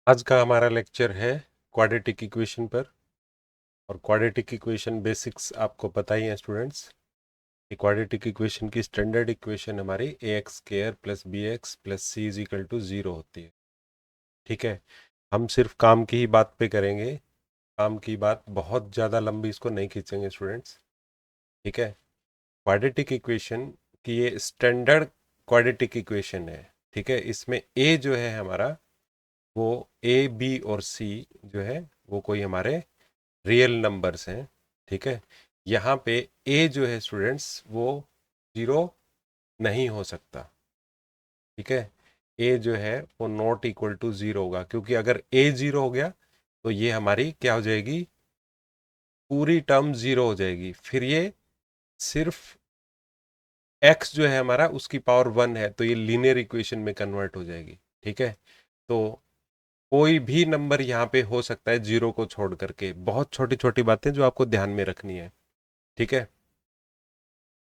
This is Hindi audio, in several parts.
आज का हमारा लेक्चर है क्वाड्रेटिक इक्वेशन पर। और क्वाड्रेटिक इक्वेशन बेसिक्स आपको पता ही है स्टूडेंट्स। ये क्वाड्रेटिक इक्वेशन की स्टैंडर्ड इक्वेशन हमारी a x square plus b x plus c is equal to zero होती है। ठीक है, हम सिर्फ काम की ही बात पे करेंगे। काम की बात बहुत ज़्यादा लंबी इसको नहीं खींचेंगे स्टूडेंट्स। ठीक है, क्वाड्रेटिक इक्वेशन की ये स्टैंडर्ड क्वाड्रेटिक इक्वेशन है। ठीक है, इसमें ए जो है हमारा वो ए बी और सी जो है वो कोई हमारे रियल नंबर्स हैं। ठीक है, यहाँ पे ए जो है स्टूडेंट्स वो जीरो नहीं हो सकता। ठीक है, ए जो है वो नॉट इक्वल टू ज़ीरो होगा, क्योंकि अगर ए ज़ीरो हो गया तो ये हमारी क्या हो जाएगी, पूरी टर्म ज़ीरो हो जाएगी। फिर ये सिर्फ एक्स जो है हमारा उसकी पावर वन है, तो ये लीनियर इक्वेशन में कन्वर्ट हो जाएगी। ठीक है, तो कोई भी नंबर यहाँ पे हो सकता है जीरो को छोड़ करके। बहुत छोटी छोटी बातें जो आपको ध्यान में रखनी है। ठीक है,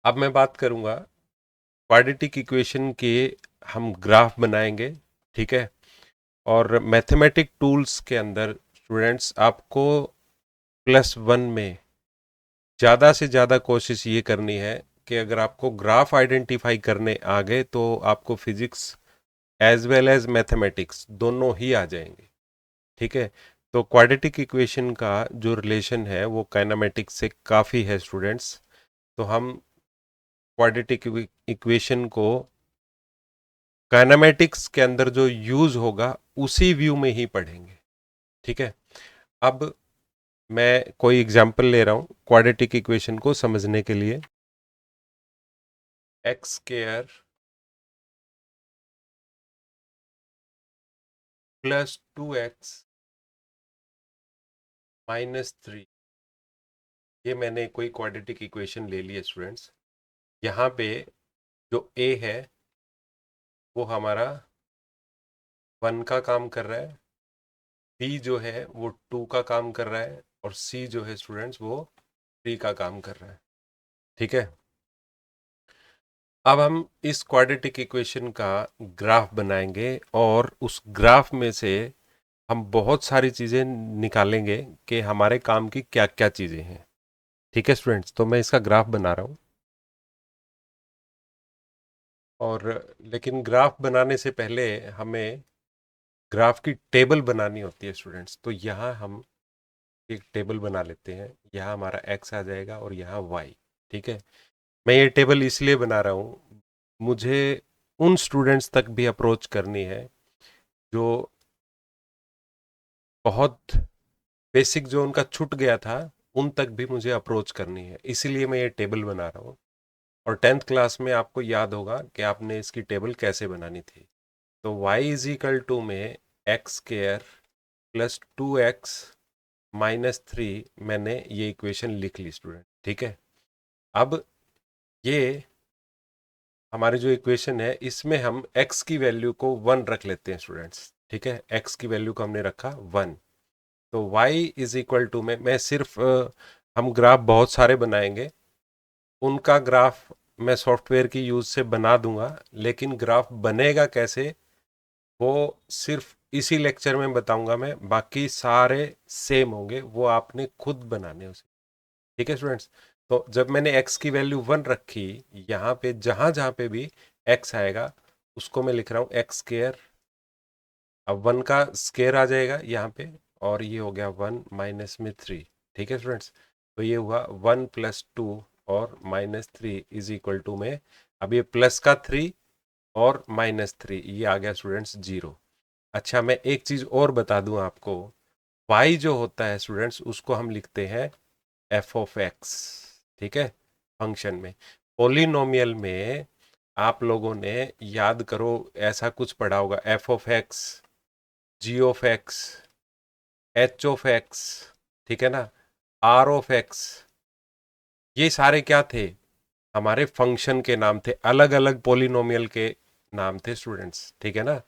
अब मैं बात करूंगा क्वाड्रेटिक इक्वेशन के। हम ग्राफ बनाएंगे। ठीक है, और मैथमेटिक टूल्स के अंदर स्टूडेंट्स आपको प्लस वन में ज़्यादा से ज़्यादा कोशिश ये करनी है कि अगर आपको ग्राफ आइडेंटिफाई करने आ गए तो आपको physics as well as mathematics दोनों ही आ जाएंगे। ठीक है, तो क्वाड्रेटिक इक्वेशन का जो रिलेशन है वो काइनेमेटिक्स से काफ़ी है स्टूडेंट्स। तो हम क्वाड्रेटिक इक्वेशन को काइनेमेटिक्स के अंदर जो यूज होगा उसी व्यू में ही पढ़ेंगे। ठीक है, अब मैं कोई एग्जांपल ले रहा हूं क्वाड्रेटिक इक्वेशन को समझने के लिए। X square plus two x minus three, ये मैंने कोई क्वाड्रेटिक इक्वेशन ले ली है स्टूडेंट्स। यहाँ पे जो ए है वो हमारा वन का काम कर रहा है, बी जो है वो टू का काम कर रहा है, और सी जो है स्टूडेंट्स वो थ्री का काम कर रहा है। ठीक है, अब हम इस क्वाड्रेटिक इक्वेशन का ग्राफ बनाएंगे और उस ग्राफ में से हम बहुत सारी चीज़ें निकालेंगे कि हमारे काम की क्या क्या चीज़ें हैं। ठीक है स्टूडेंट्स, तो मैं इसका ग्राफ बना रहा हूँ। और लेकिन ग्राफ बनाने से पहले हमें ग्राफ की टेबल बनानी होती है स्टूडेंट्स। तो यहाँ हम एक टेबल बना लेते हैं। यहाँ हमारा एक्स आ जाएगा और यहाँ वाई। ठीक है, मैं ये टेबल इसलिए बना रहा हूँ, मुझे उन स्टूडेंट्स तक भी अप्रोच करनी है जो बहुत बेसिक जो उनका छूट गया था, उन तक भी मुझे अप्रोच करनी है, इसीलिए मैं ये टेबल बना रहा हूँ। और टेंथ क्लास में आपको याद होगा कि आपने इसकी टेबल कैसे बनानी थी। तो y इज इक्वल टू में x square plus two x minus three, मैंने ये इक्वेशन लिख ली स्टूडेंट। ठीक है, अब ये हमारी जो इक्वेशन है इसमें हम x की वैल्यू को वन रख लेते हैं स्टूडेंट्स। ठीक है, x की वैल्यू को हमने रखा वन। तो y इज इक्वल टू में मैं सिर्फ हम ग्राफ बहुत सारे बनाएंगे, उनका ग्राफ मैं सॉफ्टवेयर की यूज़ से बना दूंगा, लेकिन ग्राफ बनेगा कैसे वो सिर्फ इसी लेक्चर में बताऊंगा मैं। बाकी सारे सेम होंगे, वो आपने खुद बनाने उसे। ठीक है स्टूडेंट्स, तो जब मैंने x की वैल्यू वन रखी, यहाँ पे जहाँ जहाँ पे भी x आएगा उसको मैं लिख रहा हूँ एक्स स्क्र। अब वन का स्क्वायर आ जाएगा यहाँ पे, और ये हो गया वन माइनस में थ्री। ठीक है स्टूडेंट्स, तो ये हुआ वन प्लस टू और minus three is equal to में, अब ये प्लस का थ्री और माइनस थ्री, ये आ गया स्टूडेंट्स जीरो। अच्छा, मैं एक चीज और बता दूं आपको, y जो होता है स्टूडेंट्स उसको हम लिखते हैं एफ ऑफ एक्स। ठीक है, फंक्शन में, पोलिनोमियल में आप लोगों ने याद करो ऐसा कुछ पढ़ा होगा, f of x, g of x, h of x, ठीक है ना, आर ऑफ एक्स, ये सारे क्या थे, हमारे फंक्शन के नाम थे, अलग अलग पोलिनोमियल के नाम थे स्टूडेंट्स। ठीक है ना,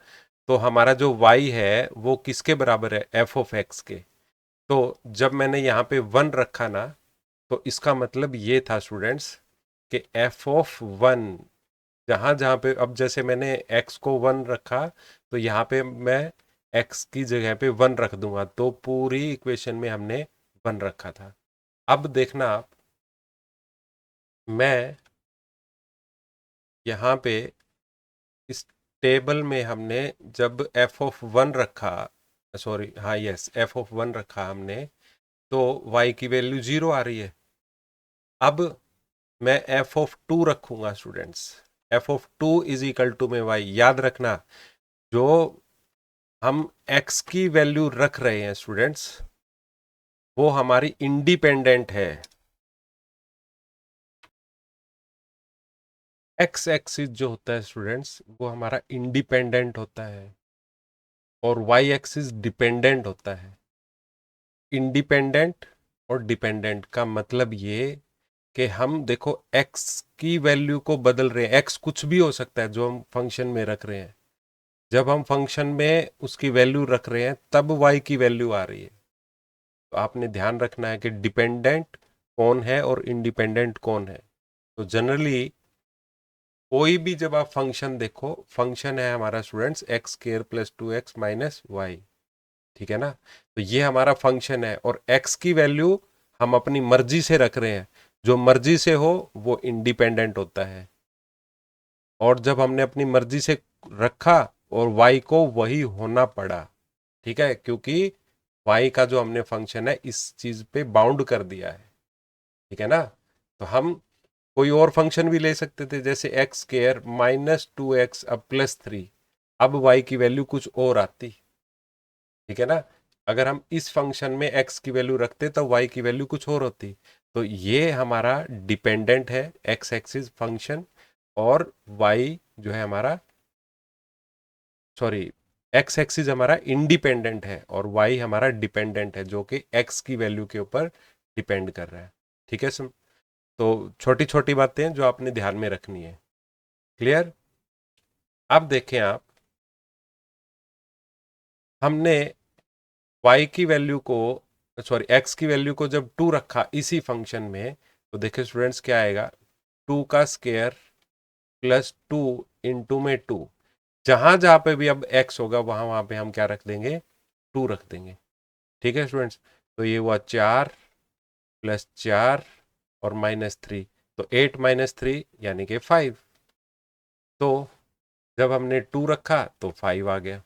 तो हमारा जो y है वो किसके बराबर है, एफ ऑफ एक्स के। तो जब मैंने यहाँ पे वन रखा ना, तो इसका मतलब ये था स्टूडेंट्स कि एफ ऑफ वन, जहाँ जहाँ पे, अब जैसे मैंने x को वन रखा तो यहाँ पे मैं x की जगह पे 1 रख दूंगा तो पूरी इक्वेशन में हमने 1 रखा था। अब देखना आप, मैं यहाँ पे इस टेबल में हमने जब f ऑफ 1 रखा, सॉरी हाँ यस f ऑफ 1 रखा हमने, तो y की वैल्यू 0 आ रही है। अब मैं f ऑफ 2 रखूंगा students, f of 2 is equal to में y। याद रखना, जो हम x की वैल्यू रख रहे हैं स्टूडेंट्स, वो हमारी इंडिपेंडेंट है। x एक्सिस जो होता है स्टूडेंट्स, वो हमारा इंडिपेंडेंट होता है और y एक्सिस डिपेंडेंट होता है। इंडिपेंडेंट और डिपेंडेंट का मतलब ये कि हम देखो x की वैल्यू को बदल रहे हैं। x कुछ भी हो सकता है जो हम फंक्शन में रख रहे हैं। जब हम फंक्शन में उसकी वैल्यू रख रहे हैं तब y की वैल्यू आ रही है। तो आपने ध्यान रखना है कि डिपेंडेंट कौन है और इंडिपेंडेंट कौन है। तो जनरली कोई भी जब आप फंक्शन देखो, फंक्शन है हमारा students x square plus 2x minus y, ठीक है ना। तो ये हमारा फंक्शन है और x की वैल्यू हम अपनी मर्जी से रख रहे हैं। जो मर्जी से हो वो इंडिपेंडेंट होता है, और जब हमने अपनी मर्जी से रखा और y को वही होना पड़ा, ठीक है, क्योंकि y का जो हमने फंक्शन है इस चीज पे बाउंड कर दिया है, ठीक है ना। तो हम कोई और फंक्शन भी ले सकते थे, जैसे एक्स स्क्वायर माइनस 2x अब प्लस 3, अब y की वैल्यू कुछ और आती, ठीक है ना। अगर हम इस फंक्शन में x की वैल्यू रखते तो y की वैल्यू कुछ और होती। तो ये हमारा डिपेंडेंट है x एक्सिस फंक्शन, और y जो है हमारा, सॉरी, x एक्सिस हमारा इंडिपेंडेंट है और y हमारा डिपेंडेंट है, जो कि x की वैल्यू के ऊपर डिपेंड कर रहा है, ठीक है। तो छोटी छोटी बातें हैं जो आपने ध्यान में रखनी है। क्लियर। अब देखें आप, हमने y की वैल्यू को, सॉरी x की वैल्यू को जब 2 रखा इसी फंक्शन में, तो देखिए स्टूडेंट्स क्या आएगा, 2 का स्क्वायर प्लस 2 इंटू में 2। जहां जहां पे भी अब x होगा वहां वहां पे हम क्या रख देंगे, 2 रख देंगे, ठीक है स्टूडेंट्स। तो ये हुआ 4 प्लस 4 और माइनस 3, तो 8 माइनस 3 यानी कि 5। तो जब हमने 2 रखा तो 5 आ गया।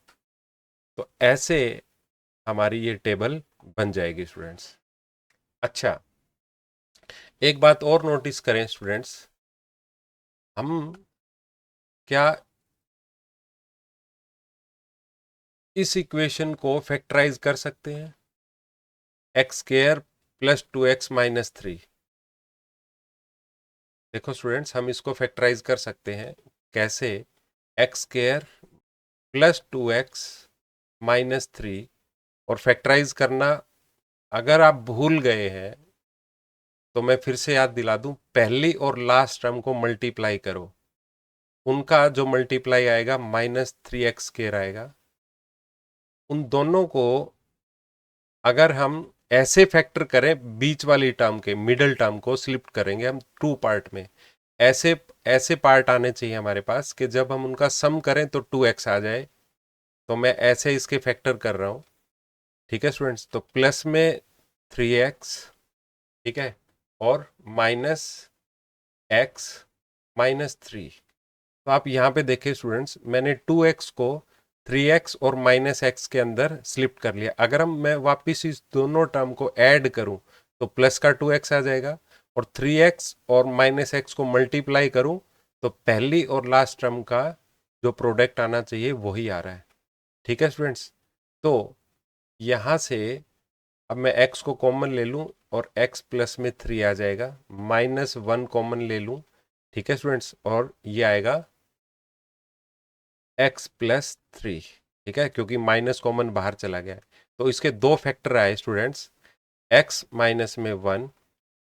तो ऐसे हमारी ये टेबल बन जाएगी स्टूडेंट्स। अच्छा, एक बात और नोटिस करें स्टूडेंट्स, हम क्या इस इक्वेशन को फैक्टराइज कर सकते हैं, x square plus 2x minus 3। देखो स्टूडेंट्स, हम इसको फैक्टराइज कर सकते हैं कैसे, x square plus 2x minus 3। और फैक्टराइज करना अगर आप भूल गए हैं तो मैं फिर से याद दिला दूं, पहली और लास्ट टर्म को मल्टीप्लाई करो, उनका जो मल्टीप्लाई आएगा माइनस 3x स्क्वायर आएगा। उन दोनों को अगर हम ऐसे फैक्टर करें, बीच वाली टर्म के मिडल टर्म को स्लिप करेंगे हम टू पार्ट में, ऐसे ऐसे पार्ट आने चाहिए हमारे पास कि जब हम उनका सम करें तो 2x आ जाए। तो मैं ऐसे इसके फैक्टर कर रहा हूं, ठीक है स्टूडेंट्स। तो प्लस में 3x, ठीक है, और माइनस x माइनस 3। तो आप यहाँ पे देखें स्टूडेंट्स, मैंने 2x को 3x और माइनस x के अंदर स्लिप कर लिया। अगर हम मैं वापिस इस दोनों टर्म को ऐड करूं तो प्लस का 2x आ जाएगा, और 3x और माइनस x को मल्टीप्लाई करूं तो पहली और लास्ट टर्म का जो प्रोडक्ट आना चाहिए वही आ रहा है, ठीक है स्टूडेंट्स। तो यहाँ से अब मैं x को कॉमन ले लूं और x प्लस में 3 आ जाएगा, माइनस 1 कॉमन ले लूं, ठीक है स्टूडेंट्स, और ये आएगा x प्लस 3, ठीक है, क्योंकि माइनस कॉमन बाहर चला गया है। तो इसके दो फैक्टर आए स्टूडेंट्स, x माइनस में 1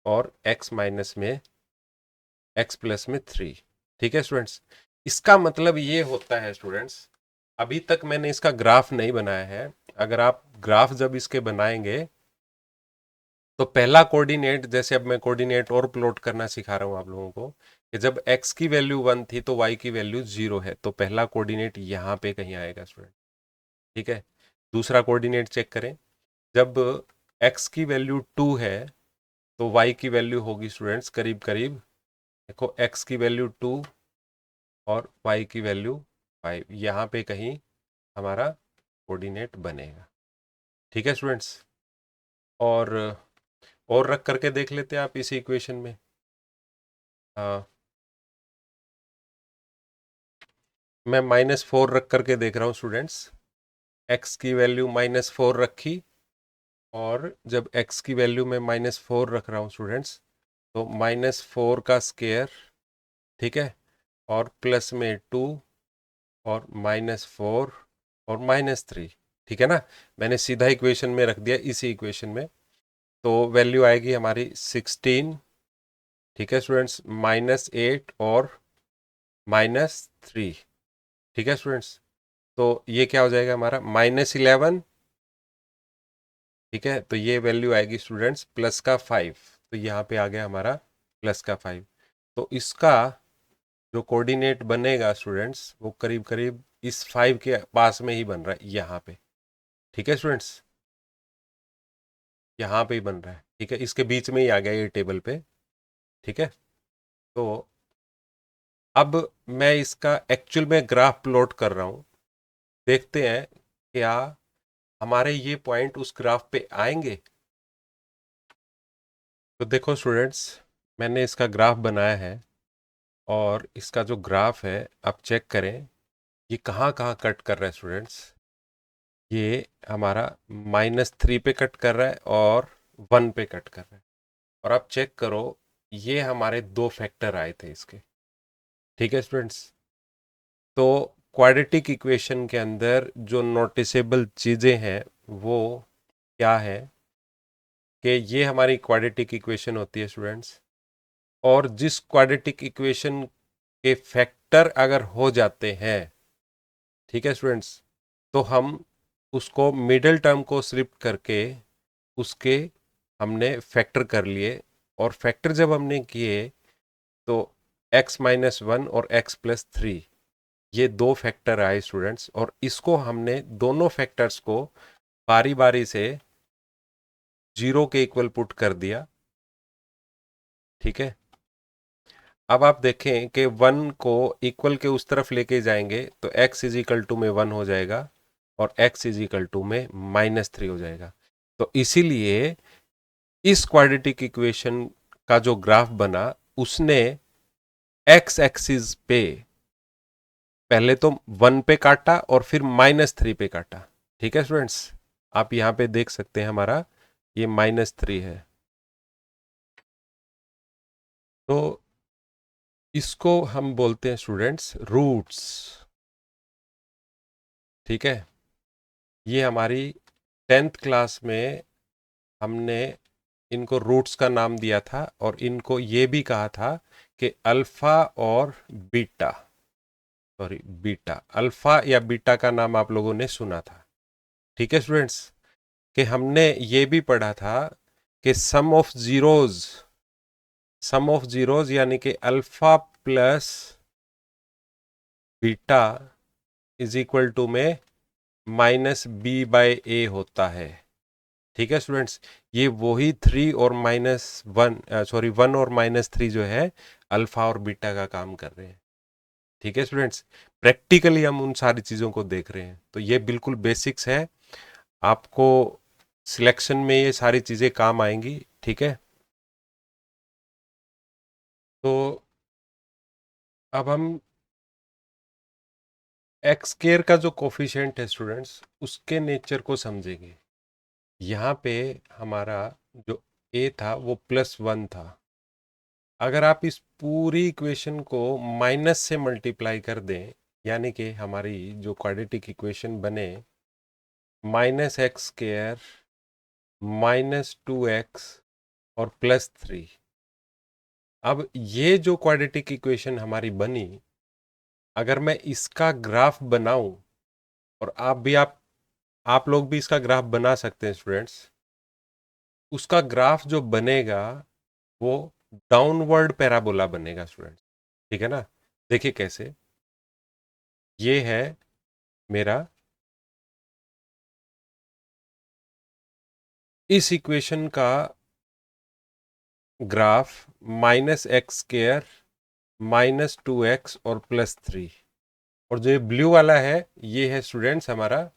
और x माइनस में x प्लस में 3, ठीक है स्टूडेंट्स। इसका मतलब ये होता है स्टूडेंट्स, अभी तक मैंने इसका ग्राफ नहीं बनाया है। अगर आप ग्राफ जब इसके बनाएंगे तो पहला कोऑर्डिनेट, जैसे अब मैं कोऑर्डिनेट और प्लॉट करना सिखा रहा हूं आप लोगों को, कि जब x की वैल्यू 1 थी तो y की वैल्यू 0 है, तो पहला कोऑर्डिनेट यहां पे कहीं आएगा स्टूडेंट, ठीक है। दूसरा कोऑर्डिनेट चेक करें, जब x की वैल्यू 2 है तो y की वैल्यू होगी स्टूडेंट्स करीब करीब, देखो x की वैल्यू 2 और y की वैल्यू 5, यहाँ पे कहीं हमारा कोऑर्डिनेट बनेगा। ठीक है स्टूडेंट्स, और रख करके देख लेते हैं आप इसी इक्वेशन में। हाँ, मैं -4 रख करके देख रहा हूँ स्टूडेंट्स, x की वैल्यू -4 रखी, और जब x की वैल्यू में -4 रख रहा हूँ स्टूडेंट्स, तो -4 का स्क्वायर, ठीक है, और प्लस में 2 और -4 और -3, ठीक है ना। मैंने सीधा इक्वेशन में रख दिया, इसी इक्वेशन में, तो वैल्यू आएगी हमारी 16, ठीक है स्टूडेंट्स, -8 और -3, ठीक है स्टूडेंट्स। तो ये क्या हो जाएगा हमारा -11, ठीक है, तो ये वैल्यू आएगी स्टूडेंट्स प्लस का 5, तो यहाँ पे आ गया हमारा प्लस का 5। तो इसका जो कोऑर्डिनेट बनेगा स्टूडेंट्स वो करीब करीब इस 5 के पास में ही बन रहा है यहाँ पे, ठीक है स्टूडेंट्स, यहाँ पे ही बन रहा है, ठीक है, इसके बीच में ही आ गया ये टेबल पे, ठीक है। तो अब मैं इसका एक्चुअल में ग्राफ प्लॉट कर रहा हूँ, देखते हैं क्या हमारे ये पॉइंट उस ग्राफ पे आएंगे। तो देखो स्टूडेंट्स, मैंने इसका ग्राफ बनाया है, और इसका जो ग्राफ है आप चेक करें, ये कहाँ कहाँ कट कर रहा है स्टूडेंट्स। ये हमारा -3 पे कट कर रहा है और 1 पे कट कर रहा है, और आप चेक करो ये हमारे दो फैक्टर आए थे इसके, ठीक है स्टूडेंट्स। तो क्वाड्रेटिक इक्वेशन के अंदर जो नोटिसेबल चीज़ें हैं वो क्या है कि ये हमारी क्वाड्रेटिक इक्वेशन होती है स्टूडेंट्स, और जिस क्वाड्रेटिक इक्वेशन के फैक्टर अगर हो जाते हैं, ठीक है स्टूडेंट्स, तो हम उसको मिडिल टर्म को शिफ्ट करके उसके हमने फैक्टर कर लिए, और फैक्टर जब हमने किए तो x-1 और x+3, ये दो फैक्टर आए स्टूडेंट्स, और इसको हमने दोनों फैक्टर्स को बारी बारी से 0 के इक्वल पुट कर दिया, ठीक है। अब आप देखें कि 1 को इक्वल के उस तरफ लेके जाएंगे तो x इज इक्वल टू में 1 हो जाएगा, और x इज इक्वल टू में -3 हो जाएगा। तो इसीलिए इस क्वाड्रेटिक इक्वेशन का जो ग्राफ बना उसने x एक्सिस पे पहले तो 1 पे काटा और फिर -3 पे काटा, ठीक है स्टूडेंट्स। आप यहां पे देख सकते हैं हमारा ये -3 है, तो इसको हम बोलते हैं स्टूडेंट्स रूट्स, ठीक है। ये हमारी 10th क्लास में हमने इनको रूट्स का नाम दिया था, और इनको ये भी कहा था कि अल्फा और बीटा, सॉरी बीटा, अल्फा या बीटा का नाम आप लोगों ने सुना था, ठीक है स्टूडेंट्स। कि हमने ये भी पढ़ा था कि सम ऑफ जीरोज यानी कि alpha plus beta is equal to में -b/a होता है, ठीक है स्टूडेंट्स। ये वही 3 और -1, सॉरी 1 और -3 जो है अल्फा और बीटा का काम कर रहे हैं, ठीक है स्टूडेंट्स। प्रैक्टिकली हम उन सारी चीज़ों को देख रहे हैं, तो ये बिल्कुल बेसिक्स है, आपको सिलेक्शन में ये सारी चीज़ें काम आएंगी, ठीक है। तो अब हम एक्स केयर का जो कोफिशिएंट है स्टूडेंट्स उसके नेचर को समझेंगे। यहाँ पे हमारा जो ए था वो +1 था, अगर आप इस पूरी इक्वेशन को माइनस से मल्टीप्लाई कर दें, यानी कि हमारी जो क्वाड्रेटिक इक्वेशन बने -x² -2x और +3, अब ये जो क्वाड्रेटिक इक्वेशन हमारी बनी, अगर मैं इसका ग्राफ बनाऊं, और आप लोग भी इसका ग्राफ बना सकते हैं स्टूडेंट्स, उसका ग्राफ जो बनेगा वो डाउनवर्ड पैराबोला बनेगा स्टूडेंट्स, ठीक है ना। देखिए कैसे, ये है मेरा इस इक्वेशन का ग्राफ -x² -2x और +3, और जो ये ब्लू वाला है ये है स्टूडेंट्स हमारा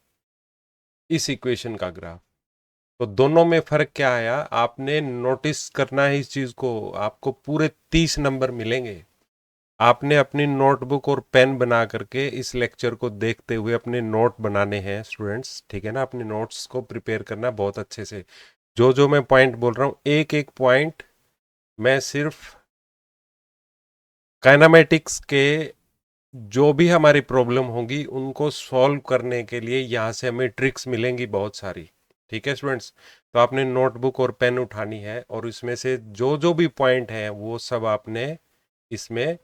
इस इक्वेशन का ग्राफ। तो दोनों में फर्क क्या आया, आपने नोटिस करना है इस चीज को। आपको पूरे 30 नंबर मिलेंगे। आपने अपनी नोटबुक और पेन बना करके इस लेक्चर को देखते हुए अपने नोट बनाने हैं स्टूडेंट्स, ठीक है ना। अपने नोट्स को प्रिपेयर करना बहुत अच्छे से। जो जो मैं पॉइंट बोल रहा हूँ, एक एक पॉइंट मैं सिर्फ काइनामेटिक्स के जो भी हमारी प्रॉब्लम होगी उनको सॉल्व करने के लिए यहाँ से हमें ट्रिक्स मिलेंगी बहुत सारी, ठीक है स्टूडेंट्स। तो आपने नोटबुक और पेन उठानी है और इसमें से जो जो भी पॉइंट हैं वो सब आपने इसमें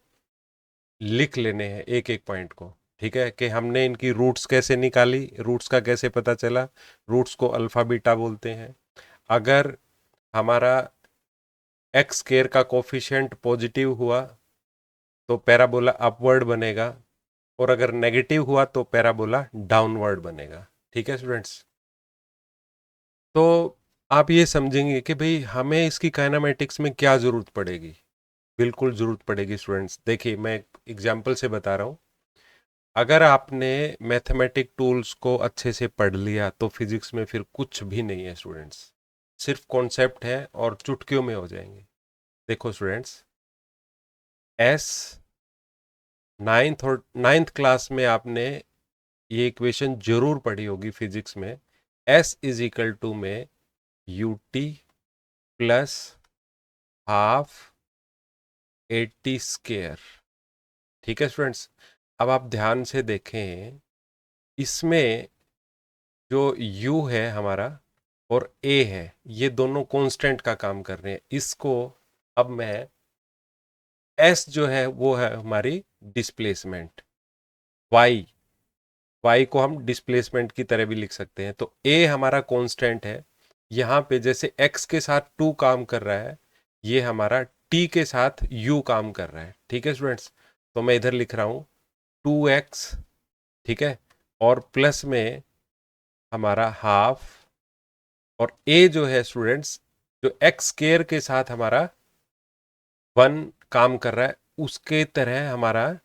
लिख लेने हैं, एक एक पॉइंट को, ठीक है। कि हमने इनकी रूट्स कैसे निकाली, रूट्स का कैसे पता चला। रूट्स को अल्फा बीटा बोलते हैं। अगर हमारा एक्स स्क्वायर का कोफिशिएंट पॉजिटिव हुआ तो पैराबोला अपवर्ड बनेगा, और अगर नेगेटिव हुआ तो पैराबोला डाउनवर्ड बनेगा, ठीक है स्टूडेंट्स। तो आप ये समझेंगे कि भाई हमें इसकी काइनामेटिक्स में क्या ज़रूरत पड़ेगी। बिल्कुल ज़रूरत पड़ेगी स्टूडेंट्स। देखिए मैं एक एग्जांपल से बता रहा हूँ। अगर आपने मैथमेटिक टूल्स को अच्छे से पढ़ लिया तो फिजिक्स में फिर कुछ भी नहीं है स्टूडेंट्स। सिर्फ कॉन्सेप्ट है और चुटकियों में हो जाएंगे। देखो स्टूडेंट्स, एस नाइन्थ क्लास में आपने ये इक्वेशन जरूर पढ़ी होगी फिजिक्स में। एस इज इक्वल टू में यूटी प्लस हाफ 80 स्क्वायर, ठीक है स्टूडेंट्स। अब आप ध्यान से देखें, इसमें जो u है हमारा और a है, ये दोनों कांस्टेंट का काम कर रहे हैं। इसको अब मैं s जो है वो है हमारी डिस्प्लेसमेंट, y को हम डिस्प्लेसमेंट की तरह भी लिख सकते हैं। तो a हमारा कांस्टेंट है। यहाँ पे जैसे x के साथ 2 काम कर रहा है, ये हमारा t के साथ u काम कर रहा है, ठीक है स्टूडेंट्स। तो मैं इधर लिख रहा हूँ 2x, ठीक है, और प्लस में हमारा हाफ, और a जो है स्टूडेंट्स, जो एक्स स्क्वायर के साथ हमारा 1 काम कर रहा है, उसके तरह हमारा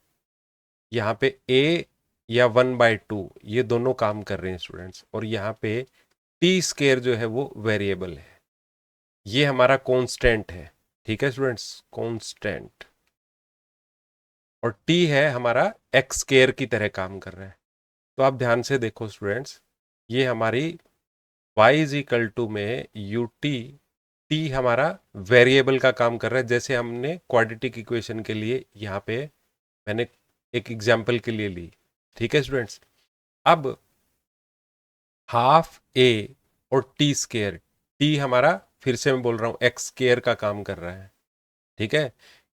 यहाँ पे a या 1/2 ये दोनों काम कर रहे हैं स्टूडेंट्स। और यहाँ पे टी स्क्वायर जो है वो वेरिएबल है, ये हमारा कांस्टेंट है, ठीक है स्टूडेंट्स, कांस्टेंट। और टी है हमारा एक्स स्क्वायर की तरह काम कर रहा है। तो आप ध्यान से देखो स्टूडेंट्स, ये हमारी y इज इक्वल टू में यू टी हमारा वेरिएबल का काम कर रहा है, जैसे हमने क्वाड्रेटिक इक्वेशन के लिए यहाँ पे मैंने एक एग्जाम्पल के लिए ली, ठीक है स्टूडेंट्स। अब हाफ a और टी स्क्वायर, टी हमारा फिर से मैं बोल रहा हूँ एक्स स्क्वायर का काम कर रहा है, ठीक है,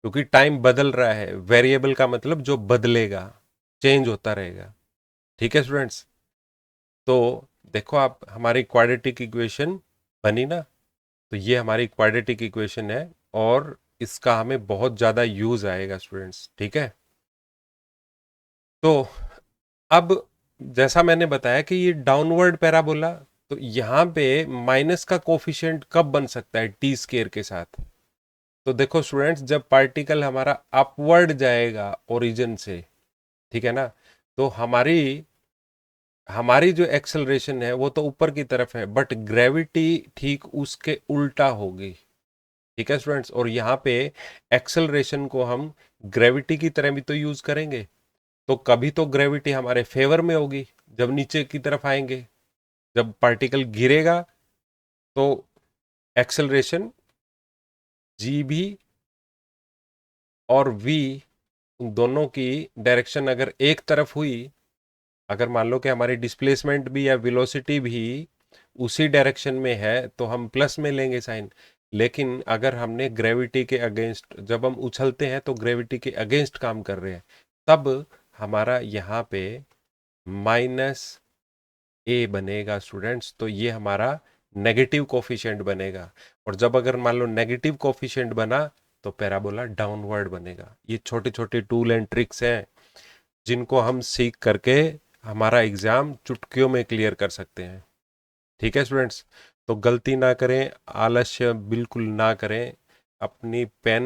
क्योंकि टाइम बदल रहा है। वेरिएबल का मतलब जो बदलेगा, चेंज होता रहेगा, ठीक है स्टूडेंट्स। तो देखो आप, हमारी क्वाड्रेटिक इक्वेशन बनी ना। तो ये हमारी क्वाड्रेटिक इक्वेशन है और इसका हमें बहुत ज़्यादा यूज आएगा स्टूडेंट्स, ठीक है। तो अब जैसा मैंने बताया कि ये डाउनवर्ड पैराबोला, तो यहाँ पे माइनस का कोफिशिएंट कब बन सकता है टी स्क्वायर के साथ। तो देखो स्टूडेंट्स, जब पार्टिकल हमारा अपवर्ड जाएगा ओरिजिन से, ठीक है ना, तो हमारी हमारी जो एक्सेलरेशन है वो तो ऊपर की तरफ है, बट ग्रेविटी ठीक उसके उल्टा होगी, ठीक है स्टूडेंट्स। और यहाँ पे एक्सेलरेशन को हम ग्रेविटी की तरह भी तो यूज करेंगे। तो कभी तो ग्रेविटी हमारे फेवर में होगी जब नीचे की तरफ आएंगे। जब पार्टिकल गिरेगा तो एक्सेलरेशन जी भी और वी, उन दोनों की डायरेक्शन अगर एक तरफ हुई, अगर मान लो कि हमारी डिस्प्लेसमेंट भी या वेलोसिटी भी उसी डायरेक्शन में है तो हम प्लस में लेंगे साइन। लेकिन अगर हमने ग्रेविटी के अगेंस्ट, जब हम उछलते हैं तो ग्रेविटी के अगेंस्ट काम कर रहे हैं, तब हमारा यहाँ पे माइनस ए बनेगा स्टूडेंट्स। तो ये हमारा नेगेटिव कोफिशिएंट बनेगा। और जब अगर मान लो नेगेटिव कोफिशिएंट बना तो पैराबोला डाउनवर्ड बनेगा। ये छोटे छोटे टूल एंड ट्रिक्स हैं जिनको हम सीख करके हमारा एग्जाम चुटकियों में क्लियर कर सकते हैं, ठीक है स्टूडेंट्स, तो गलती ना करें, आलस्य बिल्कुल ना करें, अपनी पेन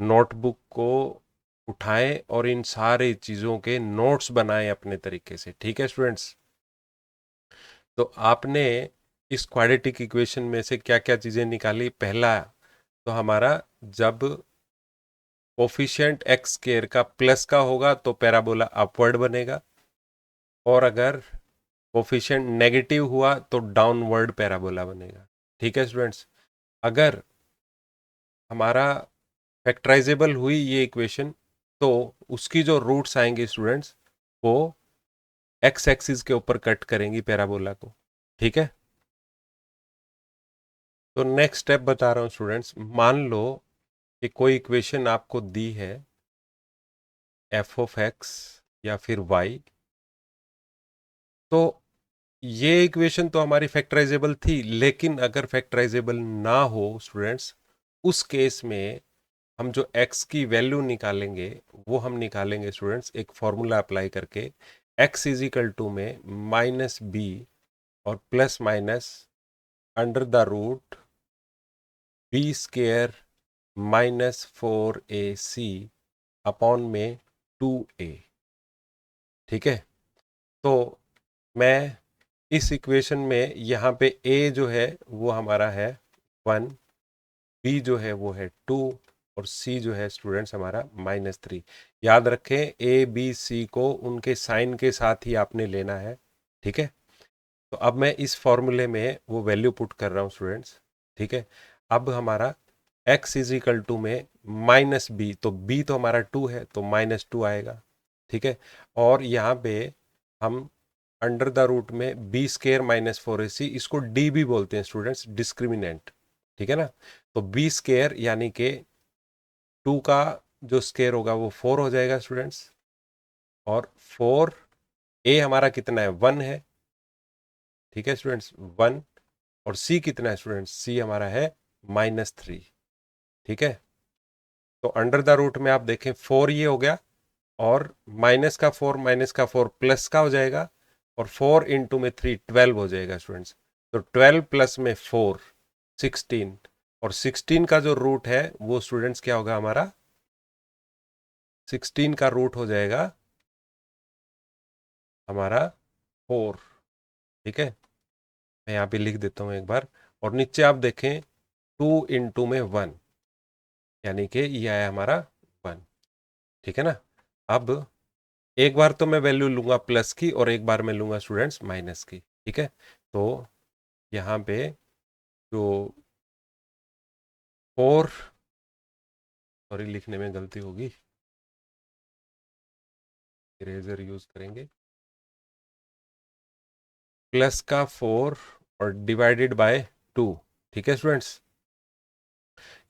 नोटबुक को उठाएं और इन सारे चीज़ों के नोट्स बनाएं अपने तरीके से। ठीक है स्टूडेंट्स, तो आपने इस क्वाड्रेटिक इक्वेशन में से क्या क्या चीज़ें निकाली? पहला तो हमारा, जब कोफिशिएंट एक्स स्क्वायर का प्लस का होगा तो पैराबोला अपवर्ड बनेगा, और अगर कोफिशिएंट नेगेटिव हुआ तो डाउनवर्ड पैराबोला बनेगा। ठीक है स्टूडेंट्स, अगर हमारा फैक्टराइजेबल हुई ये इक्वेशन तो उसकी जो रूट्स आएंगे स्टूडेंट्स, वो एक्स एक्सिस के ऊपर कट करेंगी पैराबोला को। ठीक है, तो नेक्स्ट स्टेप बता रहा हूँ स्टूडेंट्स। मान लो कि कोई इक्वेशन आपको दी है, एफ ऑफ एक्स या फिर वाई, तो ये इक्वेशन तो हमारी फैक्टराइजेबल थी, लेकिन अगर फैक्टराइजेबल ना हो स्टूडेंट्स, उस केस में हम जो x की वैल्यू निकालेंगे वो हम निकालेंगे स्टूडेंट्स एक फॉर्मूला अप्लाई करके, x इज इक्वल टू में माइनस बी और plus minus under the root b square minus 4ac upon में 2a। ठीक है, तो मैं इस इक्वेशन में यहाँ पे a जो है वो हमारा है 1, b जो है वो है 2, और c जो है स्टूडेंट्स हमारा -3। याद रखें, a b c को उनके साइन के साथ ही आपने लेना है। ठीक है, तो अब मैं इस फॉर्मूले में वो वैल्यू पुट कर रहा हूँ स्टूडेंट्स। ठीक है, अब हमारा x इज इक्वल टू में माइनस बी, तो b तो हमारा 2 है तो -2 आएगा। ठीक है, और यहाँ पे हम अंडर द रूट में बी स्केयर माइनस 4ac, इसको डी भी बोलते हैं स्टूडेंट्स, डिस्क्रिमिनेंट। ठीक है ना, तो बी स्केयर यानी कि 2 का जो स्केयर होगा वो 4 हो जाएगा स्टूडेंट्स, और 4 ए हमारा कितना है 1 है। ठीक है स्टूडेंट्स 1, और सी कितना है स्टूडेंट्स, सी हमारा है -3। ठीक है, तो अंडर द रूट में आप देखें 4 ये हो गया, और माइनस का 4 प्लस का हो जाएगा, और 4 इंटू में 3 12 हो जाएगा स्टूडेंट्स। तो 12 प्लस में 4 16, और 16 का जो रूट है वो स्टूडेंट्स क्या होगा हमारा, 16 का रूट हो जाएगा हमारा 4। ठीक है, मैं यहाँ पे लिख देता हूँ एक बार, और नीचे आप देखें 2 इंटू में 1, यानी कि ये आया हमारा 1। ठीक है ना, अब एक बार तो मैं वैल्यू लूंगा प्लस की, और एक बार मैं लूंगा स्टूडेंट्स माइनस की। ठीक है, तो यहाँ पे जो 4, सॉरी लिखने में गलती होगी, इरेजर यूज करेंगे, प्लस का 4 और डिवाइडेड बाय 2। ठीक है स्टूडेंट्स,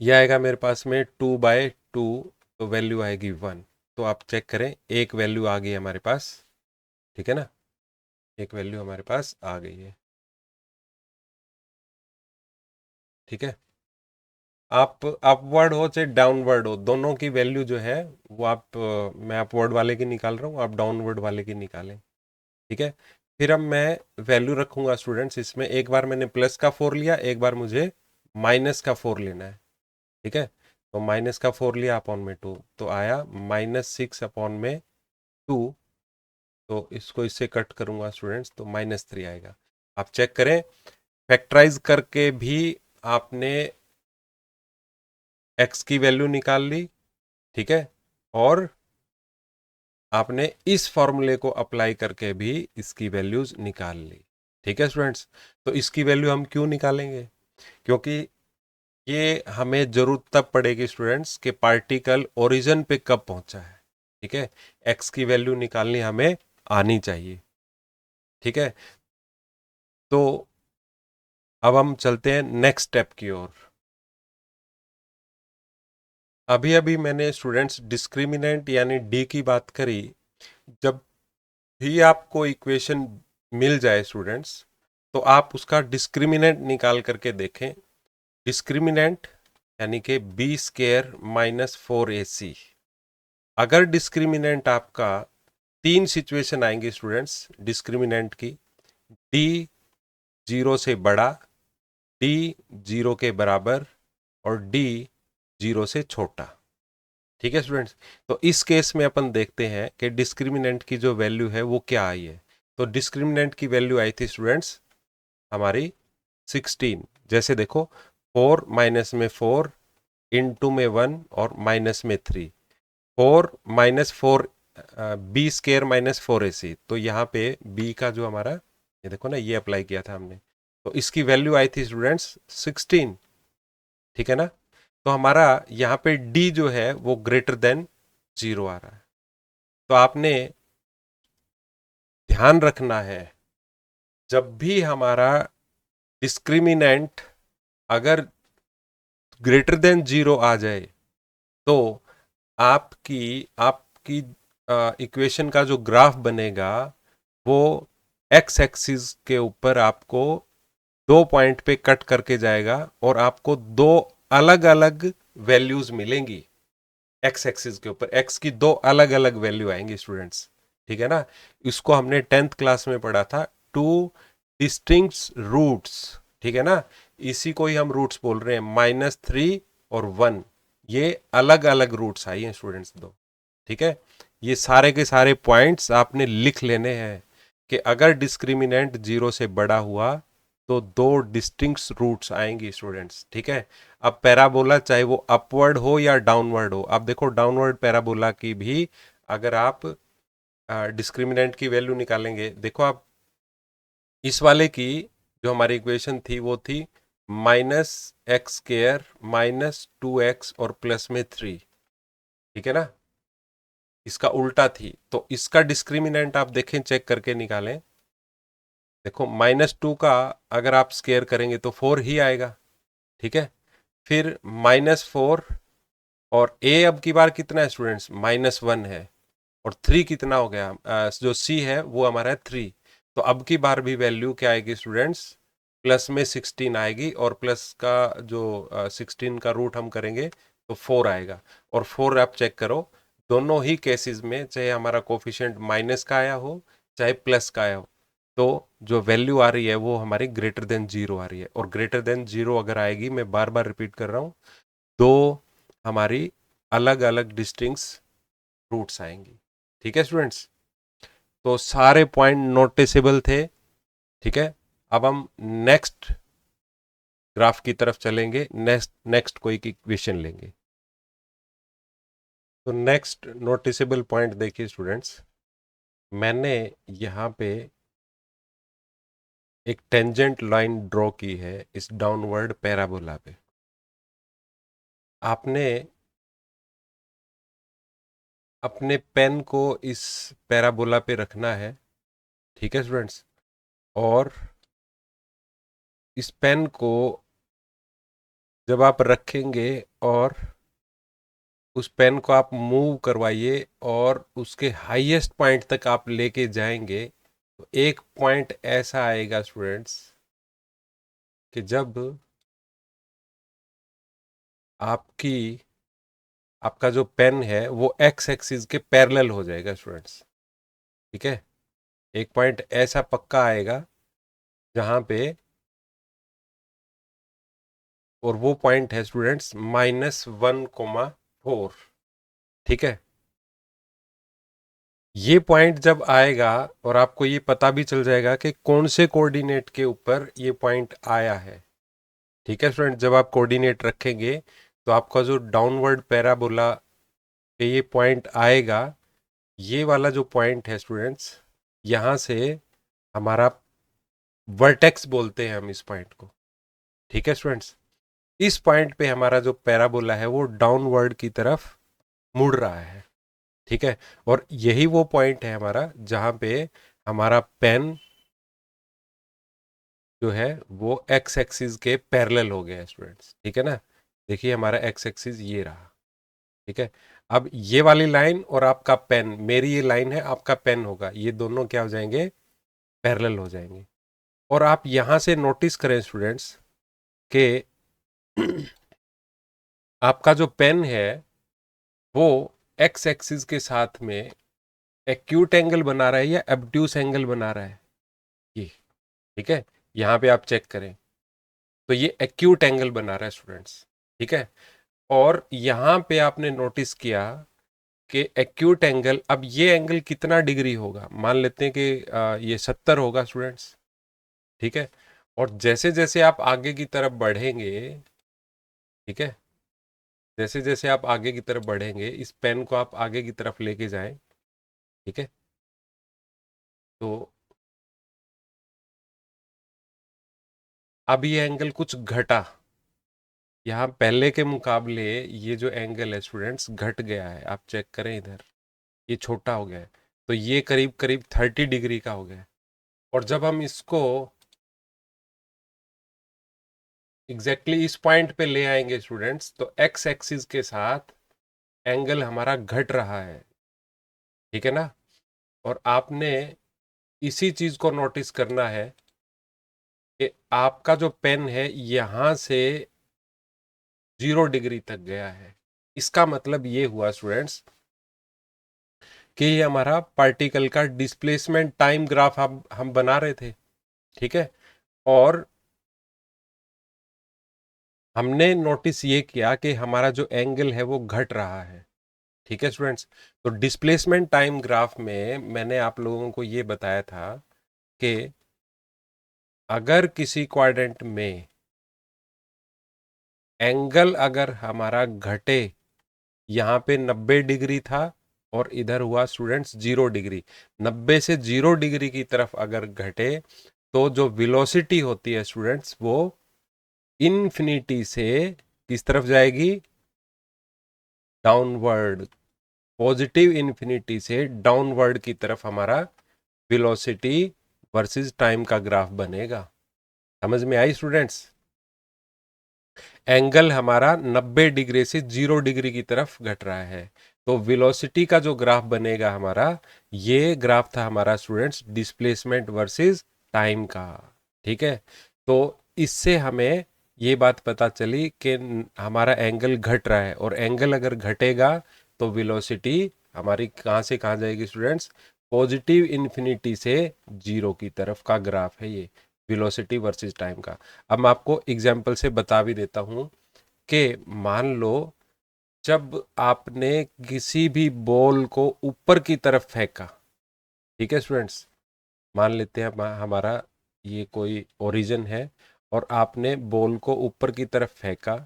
यह आएगा मेरे पास में 2/2, तो वैल्यू आएगी 1। तो आप चेक करें, एक वैल्यू आ गई हमारे पास। ठीक है ना, एक वैल्यू हमारे पास आ गई है। ठीक है, आप अपवर्ड हो चाहे डाउनवर्ड हो, दोनों की वैल्यू जो है वो आप मैं अपवर्ड वाले की निकाल रहा हूँ, आप डाउनवर्ड वाले की निकालें। ठीक है, फिर अब मैं वैल्यू रखूंगा स्टूडेंट्स इसमें, एक बार मैंने प्लस का 4 लिया, एक बार मुझे माइनस का 4 लेना है। ठीक है, तो माइनस का 4 लिया अपॉन में 2, तो आया -6 अपॉन में 2, तो इसको इससे कट करूंगा स्टूडेंट्स तो -3 आएगा। आप चेक करें, फैक्टराइज करके भी आपने x की वैल्यू निकाल ली। ठीक है, और आपने इस फॉर्मूले को अप्लाई करके भी इसकी वैल्यूज निकाल ली। ठीक है स्टूडेंट्स, तो इसकी वैल्यू हम क्यों निकालेंगे, क्योंकि ये हमें जरूरत तब पड़ेगी स्टूडेंट्स कि पार्टिकल ओरिजिन पे कब पहुंचा है। ठीक है, एक्स की वैल्यू निकालनी हमें आनी चाहिए। ठीक है, तो अब हम चलते हैं नेक्स्ट स्टेप की ओर। अभी अभी मैंने स्टूडेंट्स डिस्क्रिमिनेंट यानी डी की बात करी। जब भी आपको इक्वेशन मिल जाए स्टूडेंट्स, तो आप उसका डिस्क्रिमिनेंट निकाल करके देखें। डिस्क्रिमिनेंट यानी कि बी स्केयर -4ac। अगर डिस्क्रिमिनेंट आपका, 3 सिचुएशन आएंगी स्टूडेंट्स डिस्क्रिमिनेंट की, डी 0 से बड़ा, d 0 के बराबर और d 0 से छोटा। ठीक है स्टूडेंट्स, तो इस केस में अपन देखते हैं कि डिस्क्रिमिनेंट की जो वैल्यू है वो क्या आई है। तो डिस्क्रिमिनेंट की वैल्यू आई थी स्टूडेंट्स हमारी 16। जैसे देखो 4 माइनस में 4, इनटू में 1 और माइनस में 3, 4 minus 4 B square minus 4ac। तो यहाँ पे b का जो हमारा, ये देखो ना, ये अप्लाई किया था हमने, तो इसकी वैल्यू आई थी स्टूडेंट्स 16। ठीक है ना, तो हमारा यहाँ पे d जो है वो ग्रेटर देन 0 आ रहा है। तो आपने ध्यान रखना है, जब भी हमारा डिस्क्रिमिनेंट अगर ग्रेटर देन 0 आ जाए, तो आपकी आपकी इक्वेशन का जो ग्राफ बनेगा वो एक्स एक्सिस के ऊपर आपको 2 पॉइंट पे कट करके जाएगा और आपको 2 अलग अलग वैल्यूज मिलेंगी। एक्स एक्सिस के ऊपर एक्स की 2 अलग अलग वैल्यू आएंगी स्टूडेंट्स। ठीक है ना, इसको हमने 10th क्लास में पढ़ा था, 2 डिस्टिंक्ट रूट्स। ठीक है ना, इसी को ही हम रूट्स बोल रहे हैं, -3 और 1, ये अलग अलग रूट्स आई हैं स्टूडेंट्स दो। ठीक है, ये सारे के सारे पॉइंट्स आपने लिख लेने हैं कि अगर डिस्क्रिमिनेंट 0 से बड़ा हुआ तो 2 डिस्टिंक्ट रूट्स आएंगी स्टूडेंट्स। ठीक है, अब पैराबोला चाहे वो अपवर्ड हो या डाउनवर्ड हो, अब देखो डाउनवर्ड पैराबोला की भी अगर आप डिस्क्रिमिनेंट की वैल्यू निकालेंगे, देखो आप इस वाले की जो हमारी इक्वेशन थी वो थी -x² -2x और प्लस में 3। ठीक है ना, इसका उल्टा थी, तो इसका डिस्क्रिमिनेंट आप देखें, चेक करके निकालें। देखो -2 का अगर आप स्केयर करेंगे तो 4 ही आएगा। ठीक है, फिर -4 और a अब की बार कितना है स्टूडेंट्स, -1 है, और 3 कितना हो गया, जो c है वो हमारा है 3। तो अब की बार भी वैल्यू क्या आएगी स्टूडेंट्स, प्लस में 16 आएगी, और प्लस का जो 16 का रूट हम करेंगे तो 4 आएगा। और 4 आप चेक करो, दोनों ही केसेस में चाहे हमारा कोफिशिएंट माइनस का आया हो चाहे प्लस का आया हो, तो जो वैल्यू आ रही है वो हमारी ग्रेटर देन 0 आ रही है। और ग्रेटर देन 0 अगर आएगी, मैं बार बार रिपीट कर रहा हूँ, दो हमारी अलग अलग डिस्टिंक्ट रूट्स आएंगी। ठीक है स्टूडेंट्स, तो सारे पॉइंट नोटिसेबल थे। ठीक है, अब हम नेक्स्ट ग्राफ की तरफ चलेंगे, नेक्स्ट नेक्स्ट कोई इक्वेशन लेंगे। तो नेक्स्ट नोटिसेबल पॉइंट देखिए स्टूडेंट्स, मैंने यहाँ पे एक टेंजेंट लाइन ड्रॉ की है इस डाउनवर्ड पैराबोला पे। आपने अपने पेन को इस पैराबोला पे रखना है। ठीक है स्टूडेंट्स, और इस पेन को जब आप रखेंगे और उस पेन को आप मूव करवाइए और उसके हाईएस्ट पॉइंट तक आप लेके जाएंगे, तो एक पॉइंट ऐसा आएगा स्टूडेंट्स कि जब आपकी आपका जो पेन है वो एक्स एक्सिस के पैरेलल हो जाएगा स्टूडेंट्स। ठीक है, एक पॉइंट ऐसा पक्का आएगा जहां पे, और वो पॉइंट है स्टूडेंट्स -1,4। ठीक है, ये पॉइंट जब आएगा और आपको ये पता भी चल जाएगा कि कौन से कोऑर्डिनेट के ऊपर ये पॉइंट आया है। ठीक है स्टूडेंट, जब आप कोऑर्डिनेट रखेंगे तो आपका जो डाउनवर्ड पैराबोला पे ये पॉइंट आएगा, ये वाला जो पॉइंट है स्टूडेंट्स, यहाँ से हमारा वर्टेक्स बोलते हैं हम इस पॉइंट को। ठीक है स्टूडेंट्स, इस पॉइंट पे हमारा जो पैराबोला है वो डाउनवर्ड की तरफ मुड़ रहा है। ठीक है, और यही वो पॉइंट है हमारा जहां पे हमारा पेन जो है वो एक्स एक्सिस के पैरेलल हो गया है स्टूडेंट्स। ठीक है ना, देखिए हमारा एक्स एक्सिस ये रहा। ठीक है, अब ये वाली लाइन और आपका पेन, मेरी ये लाइन है, आपका पेन होगा, ये दोनों क्या हो जाएंगे, पैरेलल हो जाएंगे। और आप यहां से नोटिस करें स्टूडेंट्स कि आपका जो पेन है वो एक्स एक्सिस के साथ में एक्यूट एंगल बना रहा है या एब्ट्यूस एंगल बना रहा है, ये। ठीक है, यहाँ पे आप चेक करें तो ये एक्यूट एंगल बना रहा है स्टूडेंट्स, ठीक है। और यहाँ पे आपने नोटिस किया कि एक्यूट एंगल, अब ये एंगल कितना डिग्री होगा, मान लेते हैं कि ये 70 होगा स्टूडेंट्स, ठीक है। और जैसे जैसे आप आगे की तरफ बढ़ेंगे, ठीक है, जैसे जैसे आप आगे की तरफ बढ़ेंगे, इस पेन को आप आगे की तरफ लेके जाएं, ठीक है, तो अब ये एंगल कुछ घटा, यहाँ पहले के मुकाबले ये जो एंगल है स्टूडेंट्स घट गया है, आप चेक करें इधर, ये छोटा हो गया है, तो ये करीब करीब 30 डिग्री का हो गया है। और जब हम इसको एग्जैक्टली इस पॉइंट पे ले आएंगे स्टूडेंट्स, तो एक्स एक्सिस के साथ एंगल हमारा घट रहा है, ठीक है ना। और आपने इसी चीज को नोटिस करना है कि आपका जो पेन है यहां से 0 डिग्री तक गया है। इसका मतलब ये हुआ स्टूडेंट्स कि ये हमारा पार्टिकल का डिस्प्लेसमेंट टाइम ग्राफ हम बना रहे थे, ठीक है। और हमने नोटिस ये किया कि हमारा जो एंगल है वो घट रहा है, ठीक है स्टूडेंट्स। तो डिस्प्लेसमेंट टाइम ग्राफ में मैंने आप लोगों को ये बताया था कि अगर किसी क्वाड्रेंट में एंगल अगर हमारा घटे, यहाँ पे 90 डिग्री था और इधर हुआ स्टूडेंट्स 0 डिग्री, 90 से 0 डिग्री की तरफ अगर घटे तो जो वेलोसिटी होती है स्टूडेंट्स वो इन्फिनिटी से किस तरफ जाएगी, डाउनवर्ड, पॉजिटिव इन्फिनिटी से डाउनवर्ड की तरफ हमारा वेलोसिटी वर्सेस टाइम का ग्राफ बनेगा। समझ में आई स्टूडेंट्स? एंगल हमारा 90 डिग्री से 0 डिग्री की तरफ घट रहा है, तो वेलोसिटी का जो ग्राफ बनेगा हमारा, ये ग्राफ था हमारा स्टूडेंट्स डिस्प्लेसमेंट वर्सेस टाइम का, ठीक है। तो इससे हमें ये बात पता चली कि हमारा एंगल घट रहा है, और एंगल अगर घटेगा तो वेलोसिटी हमारी कहाँ से कहाँ जाएगी स्टूडेंट्स, पॉजिटिव इन्फिनिटी से 0 की तरफ का ग्राफ है ये, वेलोसिटी वर्सेस टाइम का। अब मैं आपको एग्जाम्पल से बता भी देता हूं कि मान लो जब आपने किसी भी बॉल को ऊपर की तरफ फेंका, ठीक है स्टूडेंट्स, मान लेते हैं हमारा ये कोई ओरिजिन है और आपने बॉल को ऊपर की तरफ फेंका,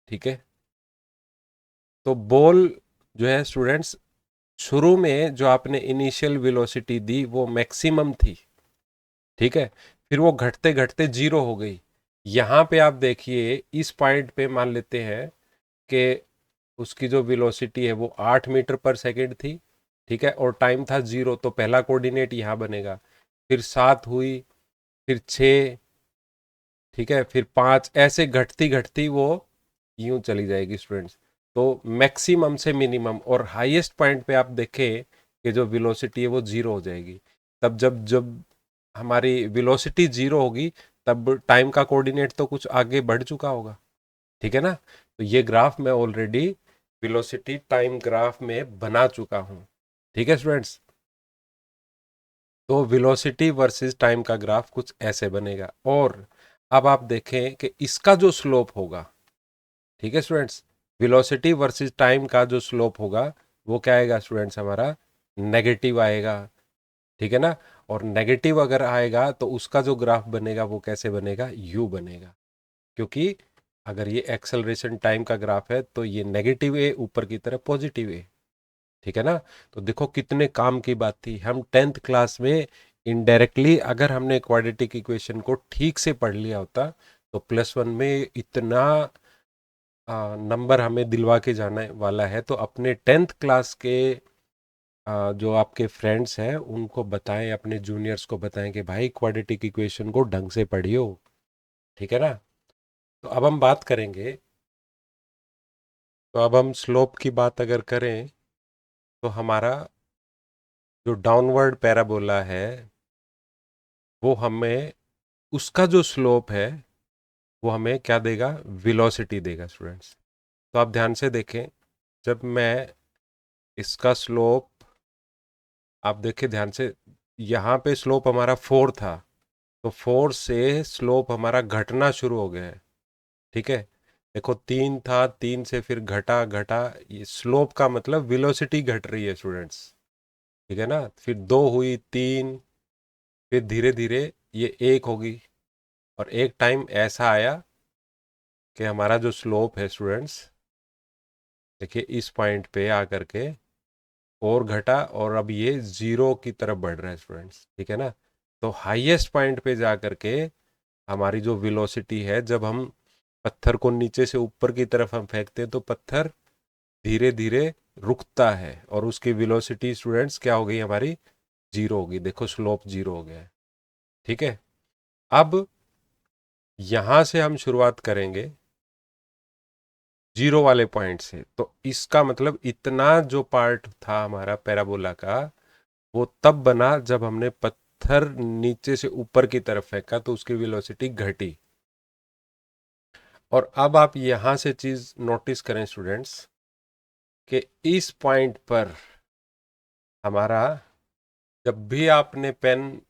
ठीक है। तो बॉल जो है स्टूडेंट्स, शुरू में जो आपने इनिशियल वेलोसिटी दी वो मैक्सिमम थी, ठीक है। फिर वो घटते घटते 0 हो गई। यहाँ पे आप देखिए इस पॉइंट पे मान लेते हैं कि उसकी जो वेलोसिटी है वो 8 मीटर पर सेकेंड थी, ठीक है, और टाइम था 0, तो पहला कोऑर्डिनेट यहाँ बनेगा। फिर 7 हुई, फिर 6, ठीक है, फिर 5, ऐसे घटती घटती वो यूं चली जाएगी स्टूडेंट्स। तो मैक्सिमम से मिनिमम और हाईएस्ट पॉइंट पे आप देखें कि जो वेलोसिटी है वो 0 हो जाएगी। तब जब जब हमारी वेलोसिटी 0 होगी तब टाइम का कोऑर्डिनेट तो कुछ आगे बढ़ चुका होगा, ठीक है ना। तो ये ग्राफ मैं ऑलरेडी वेलोसिटी टाइम ग्राफ में बना चुका हूं, ठीक है स्टूडेंट्स। तो वेलोसिटी वर्सेस टाइम का ग्राफ कुछ ऐसे बनेगा। और अब आप देखें कि इसका जो स्लोप होगा, ठीक है स्टूडेंट्स, वेलोसिटी वर्सेस टाइम का जो स्लोप होगा वो क्या आएगा स्टूडेंट्स, हमारा नेगेटिव आएगा, ठीक है ना। और नेगेटिव अगर आएगा तो उसका जो ग्राफ बनेगा वो कैसे बनेगा, यू बनेगा, क्योंकि अगर ये एक्सेलरेशन टाइम का ग्राफ है तो ये नेगेटिव ए ऊपर की तरफ पॉजिटिव ए, ठीक है ना। तो देखो कितने काम की बात थी, हम 10th क्लास में इनडायरेक्टली अगर हमने क्वाड्रेटिक इक्वेशन को ठीक से पढ़ लिया होता तो +1 में इतना नंबर हमें दिलवा के जाने वाला है। तो अपने 10th क्लास के जो आपके फ्रेंड्स हैं उनको बताएं, अपने जूनियर्स को बताएं कि भाई क्वाड्रेटिक इक्वेशन को ढंग से पढ़ियो, ठीक है ना। तो अब हम बात करेंगे, तो अब हम स्लोप की बात अगर करें तो हमारा जो डाउनवर्ड पैराबोला है वो हमें, उसका जो स्लोप है वो हमें क्या देगा, वेलोसिटी देगा स्टूडेंट्स। तो आप ध्यान से देखें, जब मैं इसका स्लोप, आप देखें ध्यान से, यहाँ पे स्लोप हमारा 4 था, तो 4 से स्लोप हमारा घटना शुरू हो गया है। ठीक है, देखो 3 था, 3 से फिर घटा घटा, ये स्लोप का मतलब वेलोसिटी घट रही है स्टूडेंट्स। ठीक है ना, फिर 2 हुई, 3, फिर धीरे धीरे ये 1 होगी, और एक टाइम ऐसा आया कि हमारा जो स्लोप है स्टूडेंट्स, देखिए इस पॉइंट पे आकर के और घटा, और अब ये 0 की तरफ बढ़ रहा है स्टूडेंट्स। ठीक है ना, तो हाईएस्ट पॉइंट पे जा करके हमारी जो वेलोसिटी है, जब हम पत्थर को नीचे से ऊपर की तरफ हम फेंकते हैं तो पत्थर धीरे धीरे रुकता है, और उसकी वेलोसिटी स्टूडेंट्स क्या हो गई हमारी, 0 होगी। देखो स्लोप 0 हो गया है। ठीक है, अब यहां से हम शुरुआत करेंगे 0 वाले पॉइंट से। तो इसका मतलब इतना जो पार्ट था हमारा पैराबोला का, वो तब बना जब हमने पत्थर नीचे से ऊपर की तरफ फेंका, तो उसकी वेलोसिटी घटी। और अब आप यहां से चीज नोटिस करें स्टूडेंट्स, कि इस पॉइंट पर हमारा, जब भी आपने पेन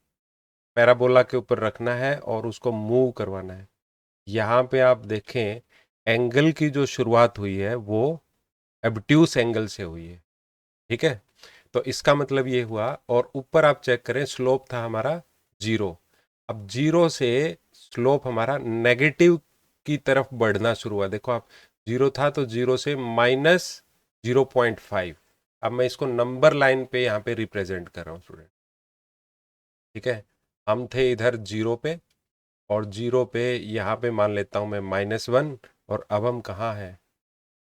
पैराबोला के ऊपर रखना है और उसको मूव करवाना है, यहाँ पे आप देखें एंगल की जो शुरुआत हुई है वो एब्ट्यूस एंगल से हुई है। ठीक है, तो इसका मतलब ये हुआ, और ऊपर आप चेक करें स्लोप था हमारा 0। अब 0 से स्लोप हमारा नेगेटिव की तरफ बढ़ना शुरू हुआ। देखो आप, 0 था तो 0 से -0.5। अब मैं इसको नंबर लाइन पे यहाँ पे रिप्रेजेंट कर रहा हूँ स्टूडेंट। ठीक है, हम थे इधर 0 पे, और 0 पे यहाँ पे मान लेता हूँ मैं -1, और अब हम कहाँ हैं,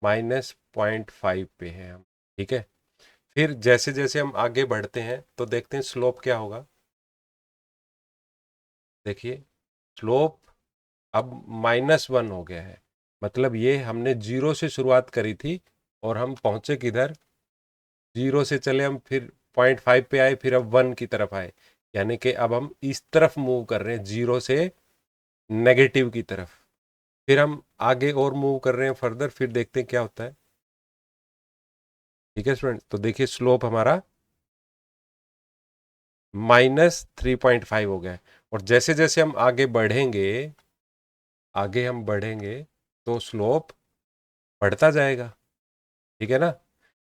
-0.5 पे हैं हम। ठीक है, फिर जैसे जैसे हम आगे बढ़ते हैं तो देखते हैं स्लोप क्या होगा। देखिए स्लोप अब -1 हो गया है, मतलब ये हमने 0 से शुरुआत करी थी, और हम पहुंचे किधर, 0 से चले हम, फिर 0.5 पे आए, फिर अब 1 की तरफ आए। यानी कि अब हम इस तरफ मूव कर रहे हैं, 0 से नेगेटिव की तरफ। फिर हम आगे और मूव कर रहे हैं फर्दर, फिर देखते हैं क्या होता है। ठीक है स्टूडेंट, तो देखिए स्लोप हमारा -3.5 हो गया है, और जैसे जैसे हम आगे बढ़ेंगे, आगे हम बढ़ेंगे, तो स्लोप बढ़ता जाएगा। ठीक है ना,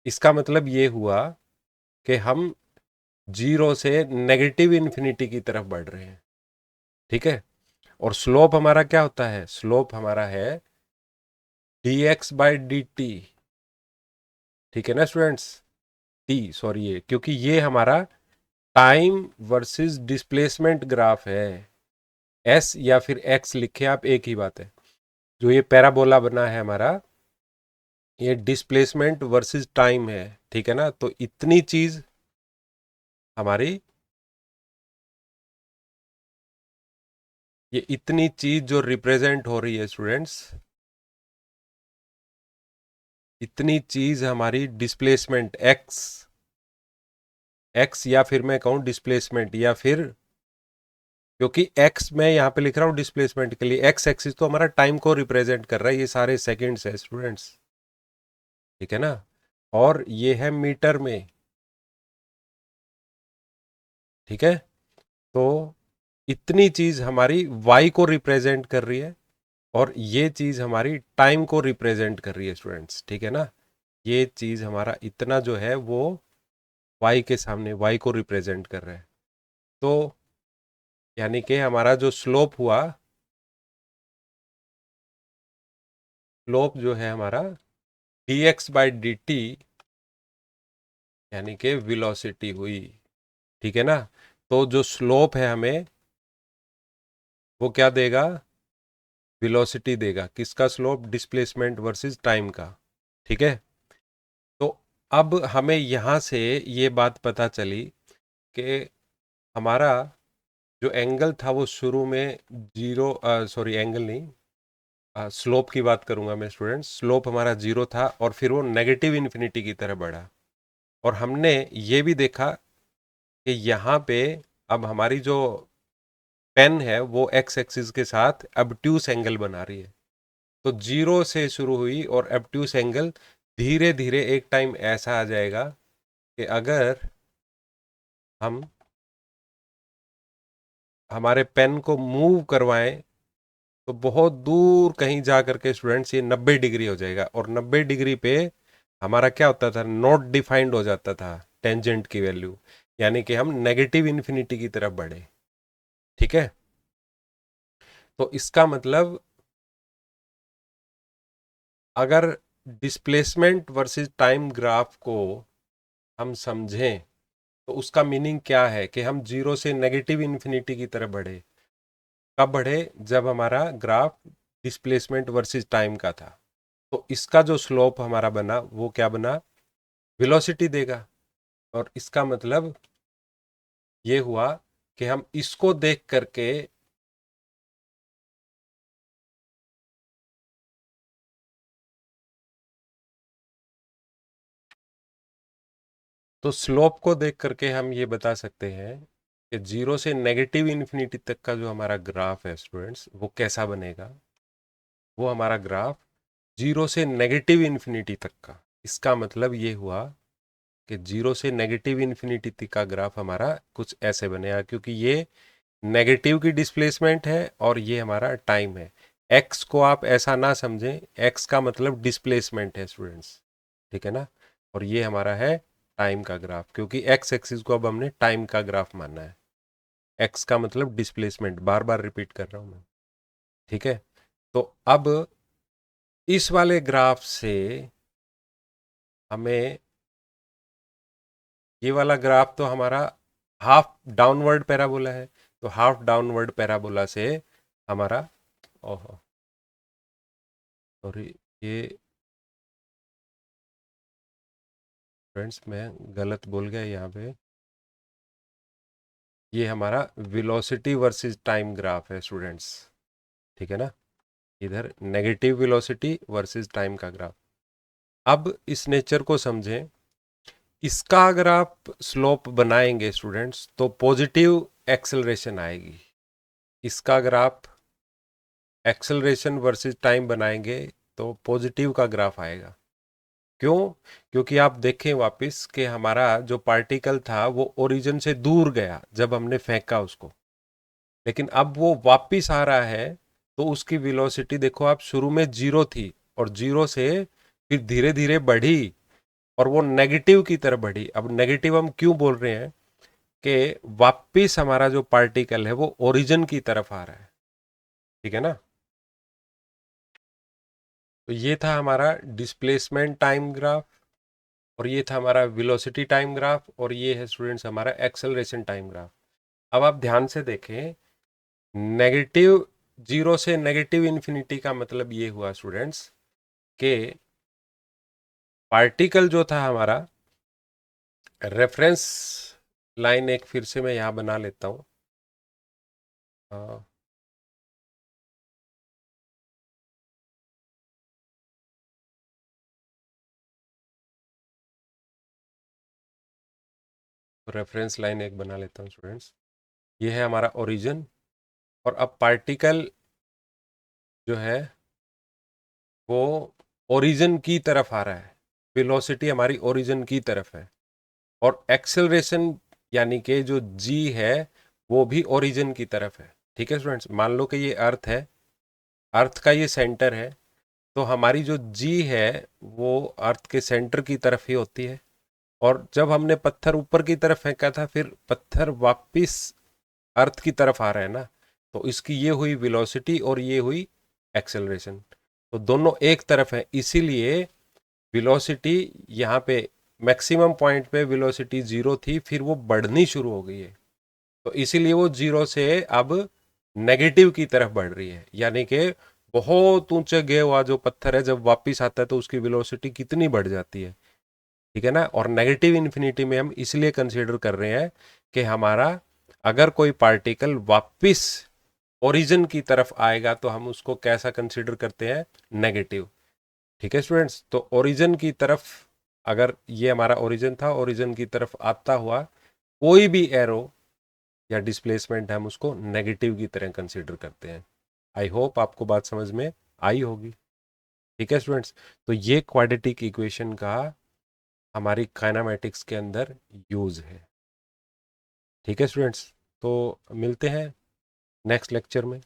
इसका मतलब ये हुआ कि हम 0 से नेगेटिव इन्फिनिटी की तरफ बढ़ रहे हैं। ठीक है, और स्लोप हमारा क्या होता है, स्लोप हमारा है dx/dt। ठीक है ना स्टूडेंट्स, टी सॉरी, ये क्योंकि ये हमारा टाइम वर्सेस डिस्प्लेसमेंट ग्राफ है। एस या फिर एक्स लिखे आप, एक ही बात है। जो ये पैराबोला बना है हमारा, ये डिस्प्लेसमेंट वर्सेस टाइम है। ठीक है ना, तो इतनी चीज हमारी, ये इतनी चीज जो रिप्रेजेंट हो रही है स्टूडेंट्स, इतनी चीज हमारी डिस्प्लेसमेंट एक्स, एक्स या फिर मैं कहूं डिस्प्लेसमेंट, या फिर क्योंकि एक्स मैं यहाँ पे लिख रहा हूँ डिस्प्लेसमेंट के लिए, एक्स एक्सिस तो हमारा टाइम को रिप्रेजेंट कर रहा है, ये सारे सेकंड्स है स्टूडेंट्स। ठीक है ना, और ये है मीटर में। ठीक है, तो इतनी चीज हमारी वाई को रिप्रेजेंट कर रही है, और ये चीज हमारी टाइम को रिप्रेजेंट कर रही है स्टूडेंट्स। ठीक है ना, ये चीज हमारा इतना जो है वो वाई के सामने, वाई को रिप्रेजेंट कर रहा है। तो यानी कि हमारा जो स्लोप हुआ, स्लोप जो है हमारा dx/dt, यानी कि वेलोसिटी हुई। ठीक है ना, तो जो स्लोप है हमें वो क्या देगा, वेलोसिटी देगा। किसका स्लोप, डिस्प्लेसमेंट वर्सेस टाइम का। ठीक है, तो अब हमें यहाँ से ये बात पता चली कि हमारा जो एंगल था वो शुरू में 0, सॉरी एंगल नहीं, स्लोप की बात करूंगा मैं स्टूडेंट्स। स्लोप हमारा 0 था, और फिर वो नेगेटिव इन्फिनिटी की तरफ बढ़ा, और हमने ये भी देखा कि यहाँ पे अब हमारी जो पेन है वो एक्स एक्सिस के साथ obtuse एंगल बना रही है। तो 0 से शुरू हुई, और obtuse एंगल धीरे धीरे एक टाइम ऐसा आ जाएगा कि अगर हम हमारे पेन को मूव करवाएं तो बहुत दूर कहीं जा करके स्टूडेंट्स ये 90 डिग्री हो जाएगा, और 90 डिग्री पे हमारा क्या होता था, नॉट डिफाइंड हो जाता था टेंजेंट की वैल्यू, यानी कि हम नेगेटिव इन्फिनिटी की तरफ बढ़े। ठीक है, तो इसका मतलब अगर डिस्प्लेसमेंट वर्सेस टाइम ग्राफ को हम समझें तो उसका मीनिंग क्या है कि हम जीरो से नेगेटिव इन्फिनिटी की तरफ बढ़े। कब बढ़े? जब हमारा ग्राफ डिस्प्लेसमेंट वर्सेस टाइम का था। तो इसका जो स्लोप हमारा बना वो क्या बना? वेलोसिटी देगा। और इसका मतलब ये हुआ कि हम इसको देख करके तो स्लोप को देख करके हम ये बता सकते हैं कि जीरो से नेगेटिव इन्फिनिटी तक का जो हमारा ग्राफ है स्टूडेंट्स, वो कैसा बनेगा? वो हमारा ग्राफ जीरो से नेगेटिव इन्फिनिटी तक का, इसका मतलब ये हुआ कि जीरो से नेगेटिव इन्फिनिटी तक का ग्राफ हमारा कुछ ऐसे बनेगा, क्योंकि ये नेगेटिव की डिस्प्लेसमेंट है और ये हमारा टाइम है। एक्स को आप ऐसा ना समझें, एक्स का मतलब डिस्प्लेसमेंट है स्टूडेंट्स, ठीक है ना। और ये हमारा है टाइम का ग्राफ, क्योंकि एक्स एक्सिस को अब हमने टाइम का ग्राफ मानना है। एक्स का मतलब डिस्प्लेसमेंट, बार बार रिपीट कर रहा हूं मैं। ठीक है, तो अब इस वाले ग्राफ से हमें, ये वाला ग्राफ तो हमारा हाफ डाउनवर्ड पैराबोला है, तो हाफ डाउनवर्ड पैराबोला से हमारा, ओहो सॉरी, ये फ्रेंड्स मैं गलत बोल गया यहाँ पे। ये हमारा वेलोसिटी वर्सेस टाइम ग्राफ है स्टूडेंट्स, ठीक है ना। इधर नेगेटिव वेलोसिटी वर्सेस टाइम का ग्राफ। अब इस नेचर को समझें। इसका अगर आप स्लोप बनाएंगे स्टूडेंट्स तो पॉजिटिव एक्सेलरेशन आएगी। इसका अगर आप एक्सेलरेशन वर्सेस टाइम बनाएंगे तो पॉजिटिव का ग्राफ आएगा। क्यों? क्योंकि आप देखें वापस कि हमारा जो पार्टिकल था वो ओरिजिन से दूर गया जब हमने फेंका उसको, लेकिन अब वो वापिस आ रहा है। तो उसकी वेलोसिटी देखो आप, शुरू में जीरो थी और जीरो से फिर धीरे धीरे बढ़ी और वो नेगेटिव की तरफ बढ़ी। अब नेगेटिव हम क्यों बोल रहे हैं? कि वापिस हमारा जो पार्टिकल है वो ओरिजिन की तरफ आ रहा है, ठीक है ना। तो ये था हमारा डिस्प्लेसमेंट टाइम ग्राफ, और ये था हमारा वेलोसिटी टाइम ग्राफ, और ये है स्टूडेंट्स हमारा एक्सेलरेशन टाइम ग्राफ। अब आप ध्यान से देखें, नेगेटिव, जीरो से नेगेटिव इन्फिनिटी का मतलब ये हुआ स्टूडेंट्स कि पार्टिकल जो था हमारा, रेफरेंस लाइन एक फिर से मैं यहां बना लेता हूं। रेफरेंस लाइन एक बना लेता हूं स्टूडेंट्स। ये है हमारा ओरिजिन, और अब पार्टिकल जो है वो ओरिजिन की तरफ आ रहा है। वेलोसिटी हमारी ओरिजिन की तरफ है, और एक्सेलरेशन यानी कि जो जी है वो भी ओरिजिन की तरफ है। ठीक है स्टूडेंट्स, मान लो कि ये अर्थ है, अर्थ का ये सेंटर है, तो हमारी जो जी है वो अर्थ के सेंटर की तरफ ही होती है। और जब हमने पत्थर ऊपर की तरफ फेंका था, फिर पत्थर वापिस अर्थ की तरफ आ रहा है ना, तो इसकी ये हुई वेलोसिटी और ये हुई एक्सेलरेशन। तो दोनों एक तरफ है, इसीलिए वेलोसिटी यहाँ पे मैक्सिमम पॉइंट पे वेलोसिटी जीरो थी, फिर वो बढ़नी शुरू हो गई है। तो इसीलिए वो जीरो से अब नेगेटिव की तरफ बढ़ रही है, यानी कि बहुत ऊंचे गया हुआ जो पत्थर है जब वापिस आता है तो उसकी वेलोसिटी कितनी बढ़ जाती है, ठीक है ना। और नेगेटिव इन्फिनिटी में हम इसलिए कंसीडर कर रहे हैं कि हमारा अगर कोई पार्टिकल वापिस ओरिजिन की तरफ आएगा तो हम उसको कैसा कंसीडर करते हैं? नेगेटिव। ठीक है स्टूडेंट्स, तो ओरिजिन की तरफ, अगर ये हमारा ओरिजिन था, ओरिजिन की तरफ आता हुआ कोई भी एरो या डिस्प्लेसमेंट हम उसको नेगेटिव की तरह कंसीडर करते हैं। आई होप आपको बात समझ में आई होगी। ठीक है स्टूडेंट्स, तो ये क्वाड्रेटिक इक्वेशन का हमारी काइनामेटिक्स के अंदर यूज है। ठीक है स्टूडेंट्स, तो मिलते हैं नेक्स्ट लेक्चर में।